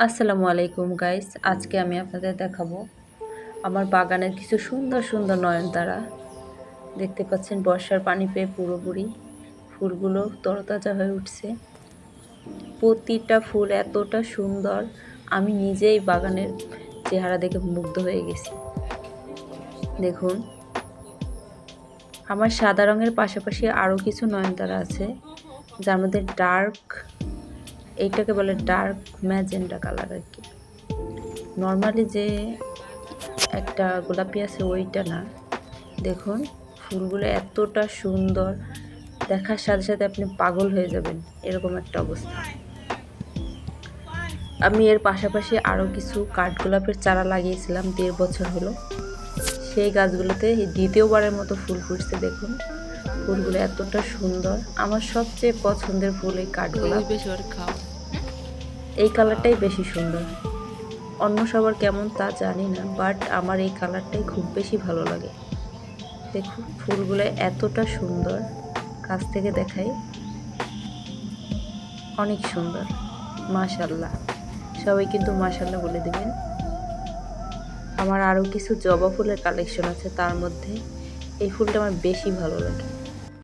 আসসালামু আলাইকুম গাইস, আজকে আমি আপনাদের দেখাবো আমার বাগানের কিছু সুন্দর সুন্দর নয়নতারা। দেখতে পাচ্ছেন বর্ষার পানি পেয়ে পুরোপুরি ফুলগুলো তরতাজা হয়ে উঠছে। প্রতিটা ফুল এতটা সুন্দর, আমি নিজেই বাগানের চেহারা দেখে মুগ্ধ হয়ে গেছি। দেখুন, আমার সাদা রঙের পাশাপাশি আরও কিছু নয়নতারা আছে, যার মধ্যে এইটাকে বলে ডার্ক ম্যাজেন্টা কালার আর কি। নর্মালি যে একটা গোলাপি আছে ওইটা না। দেখুন, ফুলগুলো এতটা সুন্দর, দেখার সাথে সাথে আপনি পাগল হয়ে যাবেন, এরকম একটা অবস্থা। আমি এর পাশাপাশি আরও কিছু কাঠগোলাপের চারা লাগিয়েছিলাম 1.5 বছর হলো। সেই গাছগুলোতে দ্বিতীয়বারের মতো ফুল ফুটছে। দেখুন, ফুলগুলো এতটা সুন্দর। আমার সবচেয়ে পছন্দের ফুল এই কাঠগোলাপ। এই কালারটাই বেশি সুন্দর। অন্য সবার কেমন তা জানি না, বাট আমার এই কালারটাই খুব বেশি ভালো লাগে। দেখুন, ফুলগুলো এতটা সুন্দর, কাছ থেকে দেখাই, অনেক সুন্দর। মাশাআল্লাহ, সবাই কিন্তু মাশাআল্লাহ বলে দিবেন। আমার আরও কিছু জবা ফুলের কালেকশন আছে, তার মধ্যে এই ফুলটা আমার বেশি ভালো লাগে।